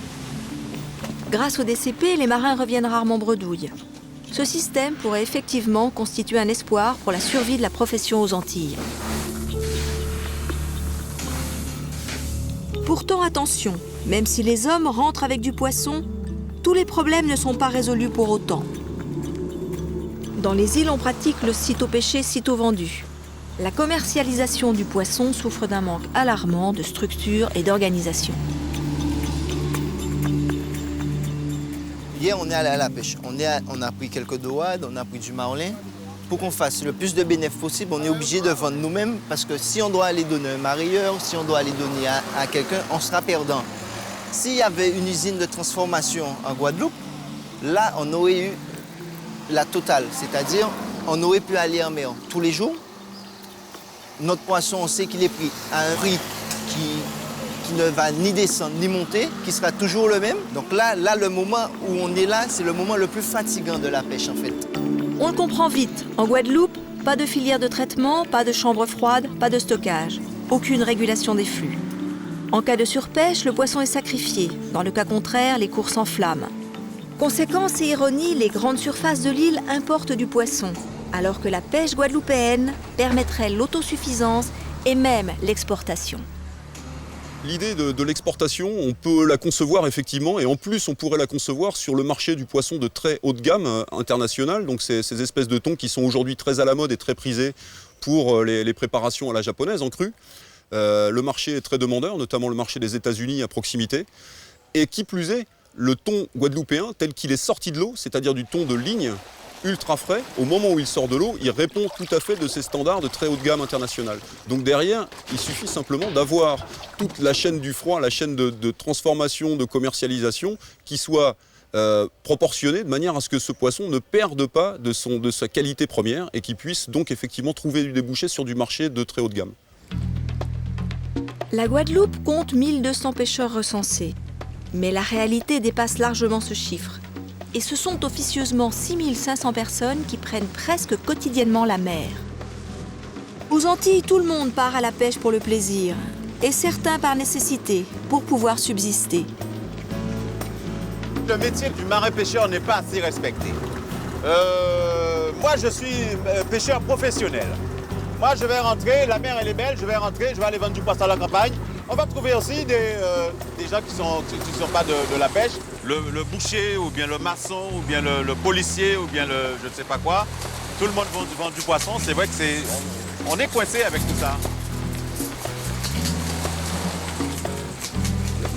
Grâce au DCP, les marins reviennent rarement bredouilles. Ce système pourrait effectivement constituer un espoir pour la survie de la profession aux Antilles. Pourtant, attention, même si les hommes rentrent avec du poisson, tous les problèmes ne sont pas résolus pour autant. Dans les îles, on pratique le sitôt pêché, sitôt vendu. La commercialisation du poisson souffre d'un manque alarmant de structure et d'organisation. Hier, on est allé à la pêche. On a pris quelques dorades, on a pris du marlin. Pour qu'on fasse le plus de bénéfices possible, on est obligé de vendre nous-mêmes parce que si on doit aller donner à un mareyeur, si on doit aller donner à quelqu'un, on sera perdant. S'il y avait une usine de transformation en Guadeloupe, là, on aurait eu la totale. C'est-à-dire, on aurait pu aller en mer tous les jours. Notre poisson, on sait qu'il est pris à un prix qui ne va ni descendre ni monter, qui sera toujours le même. Donc là, le moment où on est là, c'est le moment le plus fatigant de la pêche en fait. On le comprend vite. En Guadeloupe, pas de filière de traitement, pas de chambre froide, pas de stockage. Aucune régulation des flux. En cas de surpêche, le poisson est sacrifié. Dans le cas contraire, les cours s'enflamment. Conséquence et ironie, les grandes surfaces de l'île importent du poisson, alors que la pêche guadeloupéenne permettrait l'autosuffisance et même l'exportation. L'idée de l'exportation, on peut la concevoir effectivement, et en plus on pourrait la concevoir sur le marché du poisson de très haute gamme international, donc ces espèces de thon qui sont aujourd'hui très à la mode et très prisées pour les préparations à la japonaise en cru. Le marché est très demandeur, notamment le marché des États-Unis à proximité, et qui plus est, le thon guadeloupéen tel qu'il est sorti de l'eau, c'est-à-dire du thon de ligne, ultra frais. Au moment où il sort de l'eau, il répond tout à fait de ces standards de très haut de gamme international. Donc derrière, il suffit simplement d'avoir toute la chaîne du froid, la chaîne de transformation, de commercialisation, qui soit proportionnée de manière à ce que ce poisson ne perde pas de sa qualité première et qu'il puisse donc effectivement trouver du débouché sur du marché de très haut de gamme. La Guadeloupe compte 1200 pêcheurs recensés. Mais la réalité dépasse largement ce chiffre. Et ce sont officieusement 6500 personnes qui prennent presque quotidiennement la mer. Aux Antilles, tout le monde part à la pêche pour le plaisir. Et certains par nécessité, pour pouvoir subsister. Le métier du marin-pêcheur n'est pas assez respecté. Moi, je suis pêcheur professionnel. Moi, je vais rentrer, la mer elle est belle, je vais rentrer, je vais aller vendre du poisson à la campagne. On va trouver aussi des gens qui sont pas de la pêche. Le boucher, ou bien le maçon, ou bien le policier, ou bien je ne sais pas quoi. Tout le monde vend du poisson. C'est vrai que on est coincé avec tout ça.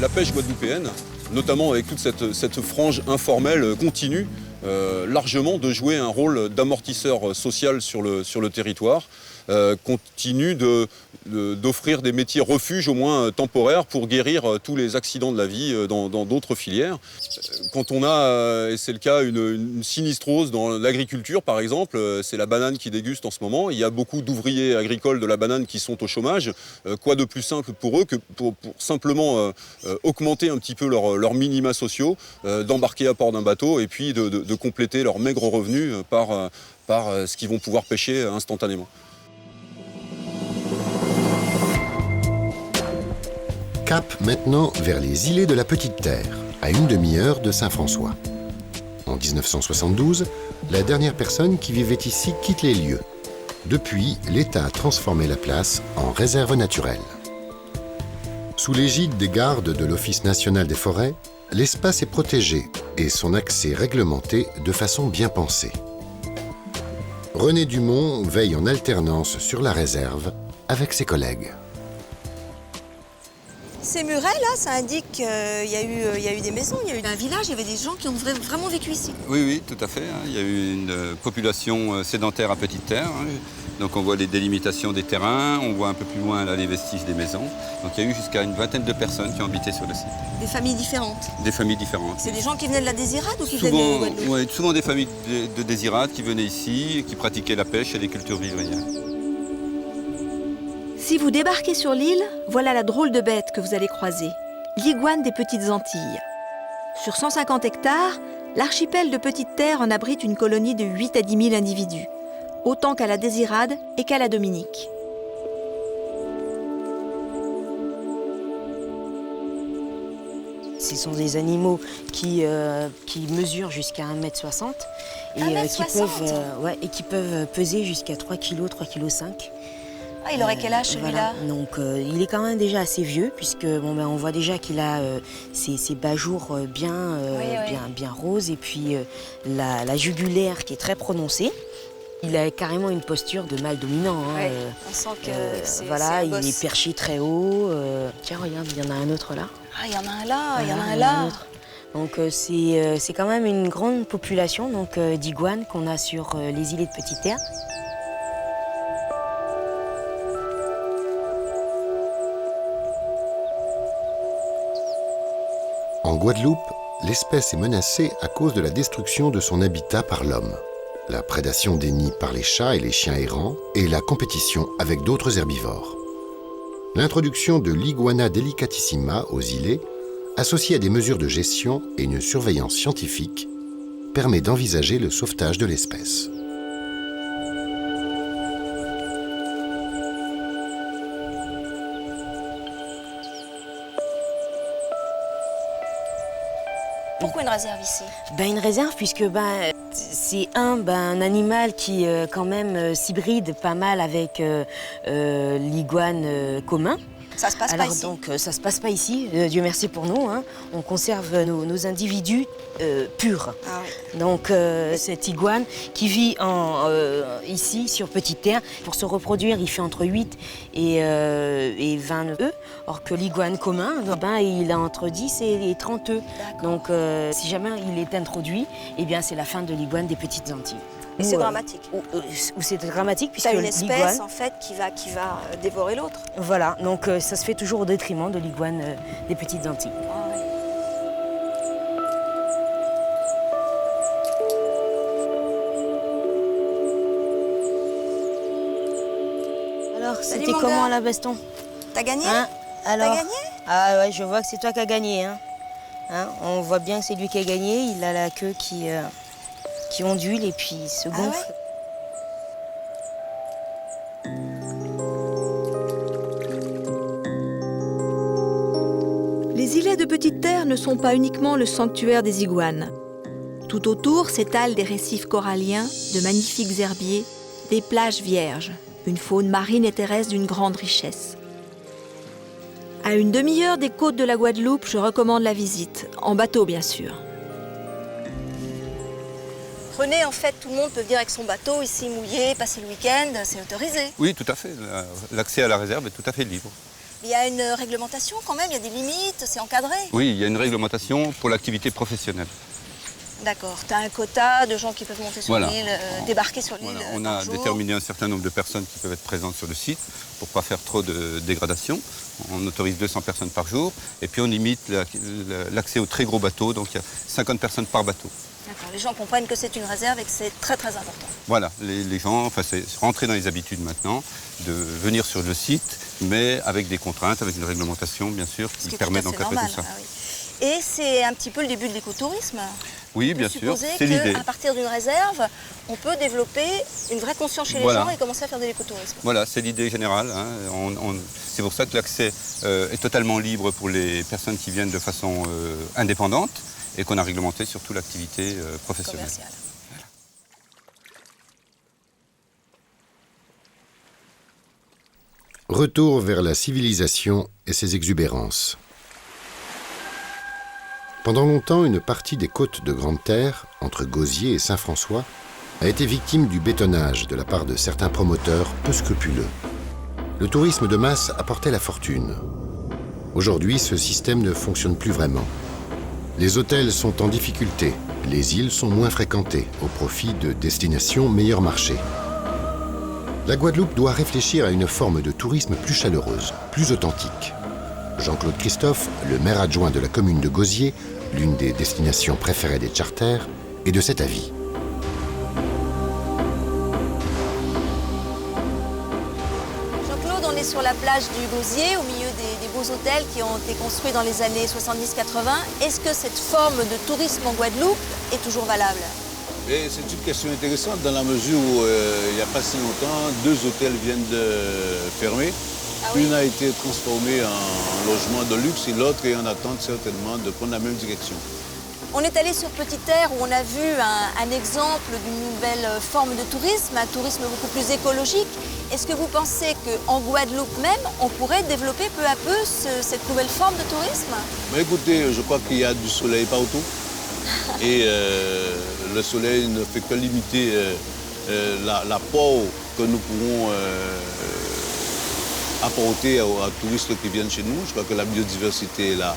La pêche guadeloupéenne, notamment avec toute cette frange informelle continue, largement de jouer un rôle d'amortisseur social sur le territoire, continue d'offrir des métiers refuges au moins temporaires pour guérir tous les accidents de la vie dans d'autres filières. Quand on a, et c'est le cas, une sinistrose dans l'agriculture par exemple, c'est la banane qui déguste en ce moment, il y a beaucoup d'ouvriers agricoles de la banane qui sont au chômage, quoi de plus simple pour eux que pour simplement augmenter un petit peu leurs minima sociaux, d'embarquer à bord d'un bateau et puis de compléter leurs maigres revenus par ce qu'ils vont pouvoir pêcher instantanément. Cap maintenant vers les îlets de la Petite Terre, à une demi-heure de Saint-François. En 1972, la dernière personne qui vivait ici quitte les lieux. Depuis, l'État a transformé la place en réserve naturelle. Sous l'égide des gardes de l'Office national des forêts, l'espace est protégé et son accès réglementé de façon bien pensée. René Dumont veille en alternance sur la réserve avec ses collègues. Ces murets là, ça indique qu'il y a eu des maisons, il y a eu un village, il y avait des gens qui ont vraiment vécu ici. Oui, tout à fait. Il y a eu une population sédentaire à Petite Terre. Donc on voit les délimitations des terrains, on voit un peu plus loin là, les vestiges des maisons. Donc il y a eu jusqu'à une vingtaine de personnes qui ont habité sur le site. Des familles différentes. Des familles différentes. C'est des gens qui venaient de la Désirade ou qui venaient de Guadeloupe? Oui, souvent des familles de Désirade qui venaient ici et qui pratiquaient la pêche et les cultures vivrières. Si vous débarquez sur l'île, voilà la drôle de bête que vous allez croiser. L'iguane des Petites Antilles. Sur 150 hectares, l'archipel de Petite Terre en abrite une colonie de 8 à 10 000 individus, autant qu'à la Désirade et qu'à la Dominique. Ce sont des animaux qui mesurent jusqu'à 1,60 m et qui peuvent peser jusqu'à 3 kg, 3,5 kg. Ah, il aurait quel âge celui-là? Voilà. Donc il est quand même déjà assez vieux puisque on voit déjà qu'il a ses bas-jours bien roses et puis la jugulaire qui est très prononcée. Il a carrément une posture de mâle dominant. On sent que c'est voilà, il est perché très haut. Tiens, regarde, il y en a un autre là. Ah, il y en a un là, il y en a un là. Donc c'est quand même une grande population d'iguanes qu'on a sur les îlets de Petite Terre. En Guadeloupe, l'espèce est menacée à cause de la destruction de son habitat par l'homme, la prédation des nids par les chats et les chiens errants et la compétition avec d'autres herbivores. L'introduction de l'iguana delicatissima aux îlets, associée à des mesures de gestion et une surveillance scientifique, permet d'envisager le sauvetage de l'espèce. Pourquoi une réserve ici? Une réserve puisque c'est un animal qui quand même s'hybride pas mal avec l'iguane commun. Ça se passe Alors, pas ici. donc, ça se passe pas ici, Dieu merci pour nous. Hein. On conserve nos individus purs. Ah oui. Donc, cette iguane qui vit ici, sur Petite Terre, pour se reproduire, il fait entre 8 et 20 œufs. Or que l'iguane commun, il a entre 10 et 30 œufs. Donc, si jamais il est introduit, eh bien, c'est la fin de l'iguane des Petites Antilles. Et c'est dramatique. Ou c'est dramatique puisque t'as une espèce l'iguane, en fait qui va dévorer l'autre. voilà, donc ça se fait toujours au détriment de l'iguane des Petites Antilles. Ah ouais. Alors, Salut, c'était mon comment gars. la baston? T'as gagné? Hein? Alors, T'as gagné? Ah ouais, je vois que c'est toi qui as gagné. Hein? On voit bien que c'est lui qui a gagné. Il a la queue qui ondule et puis se gonfle. Ah ouais? Les îlets de Petite Terre ne sont pas uniquement le sanctuaire des iguanes. Tout autour s'étalent des récifs coralliens, de magnifiques herbiers, des plages vierges, une faune marine et terrestre d'une grande richesse. À une demi-heure des côtes de la Guadeloupe, je recommande la visite, en bateau bien sûr. René, en fait, tout le monde peut venir avec son bateau ici mouillé, passer le week-end, c'est autorisé. Oui, tout à fait. L'accès à la réserve est tout à fait libre. Il y a une réglementation quand même, il y a des limites, c'est encadré. Oui, il y a une réglementation pour l'activité professionnelle. D'accord, tu as un quota de gens qui peuvent monter sur l'île, débarquer sur l'île. Voilà, on a déterminé un certain nombre de personnes qui peuvent être présentes sur le site pour ne pas faire trop de dégradation. On autorise 200 personnes par jour et puis on limite l'accès aux très gros bateaux, donc il y a 50 personnes par bateau. D'accord, les gens comprennent que c'est une réserve et que c'est très très important. Voilà, les gens, c'est rentrer dans les habitudes maintenant de venir sur le site, mais avec des contraintes, avec une réglementation bien sûr qui permet d'encadrer tout ça. Ah oui. Et c'est un petit peu le début de l'écotourisme. Oui, bien sûr, c'est l'idée. À partir d'une réserve, on peut développer une vraie conscience chez les gens et commencer à faire de l'écotourisme. Voilà, c'est l'idée générale. Hein. C'est pour ça que l'accès est totalement libre pour les personnes qui viennent de façon indépendante et qu'on a réglementé surtout l'activité professionnelle. Commerciale. Retour vers la civilisation et ses exubérances. Pendant longtemps, une partie des côtes de Grande Terre, entre Gosier et Saint-François, a été victime du bétonnage de la part de certains promoteurs peu scrupuleux. Le tourisme de masse apportait la fortune. Aujourd'hui, ce système ne fonctionne plus vraiment. Les hôtels sont en difficulté, les îles sont moins fréquentées, au profit de destinations meilleur marché. La Guadeloupe doit réfléchir à une forme de tourisme plus chaleureuse, plus authentique. Jean-Claude Christophe, le maire adjoint de la commune de Gosier, l'une des destinations préférées des charters, est de cet avis. Jean-Claude, on est sur la plage du Gosier, au milieu des beaux hôtels qui ont été construits dans les années 70-80. Est-ce que cette forme de tourisme en Guadeloupe est toujours valable? C'est une question intéressante dans la mesure où il n'y a pas si longtemps, 2 hôtels viennent de fermer. Une a été transformée en logement de luxe et l'autre est en attente certainement de prendre la même direction. On est allé sur Petite Terre où on a vu un exemple d'une nouvelle forme de tourisme, un tourisme beaucoup plus écologique. Est-ce que vous pensez qu'en Guadeloupe même, on pourrait développer peu à peu cette nouvelle forme de tourisme? Écoutez, je crois qu'il y a du soleil partout. Et le soleil ne fait que limiter l'apport que nous pourrons apporter aux touristes qui viennent chez nous. Je crois que la biodiversité est la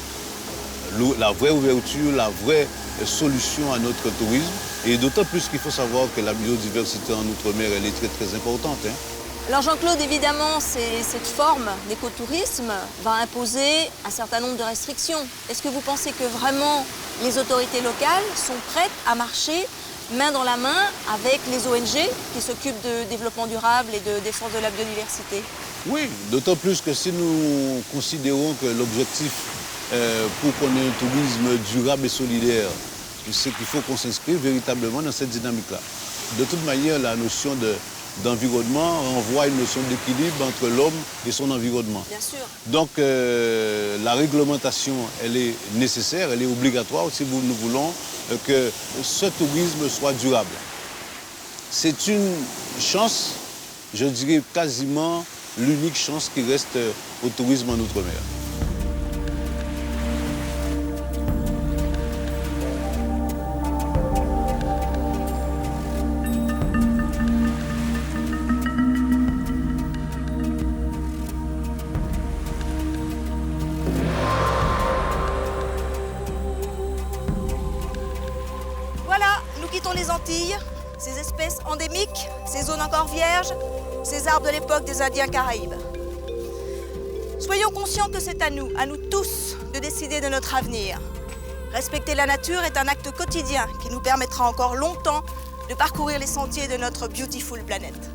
vraie ouverture, la vraie solution à notre tourisme. Et d'autant plus qu'il faut savoir que la biodiversité en Outre-mer, elle est très très importante. Hein. Alors Jean-Claude, évidemment, cette forme d'écotourisme va imposer un certain nombre de restrictions. Est-ce que vous pensez que vraiment les autorités locales sont prêtes à marcher main dans la main avec les ONG qui s'occupent de développement durable et de défense de la biodiversité? Oui, d'autant plus que si nous considérons que l'objectif pour qu'on ait un tourisme durable et solidaire, c'est qu'il faut qu'on s'inscrive véritablement dans cette dynamique-là. De toute manière, la notion d'environnement renvoie à une notion d'équilibre entre l'homme et son environnement. Bien sûr. Donc la réglementation, elle est nécessaire, elle est obligatoire si nous voulons que ce tourisme soit durable. C'est une chance, je dirais quasiment l'unique chance qui reste au tourisme en Outre-mer. Voilà, nous quittons les Antilles, ces espèces endémiques, ces zones encore vierges, ces arbres de l'époque des Indiens Caraïbes. Soyons conscients que c'est à nous tous, de décider de notre avenir. Respecter la nature est un acte quotidien qui nous permettra encore longtemps de parcourir les sentiers de notre beautiful planète.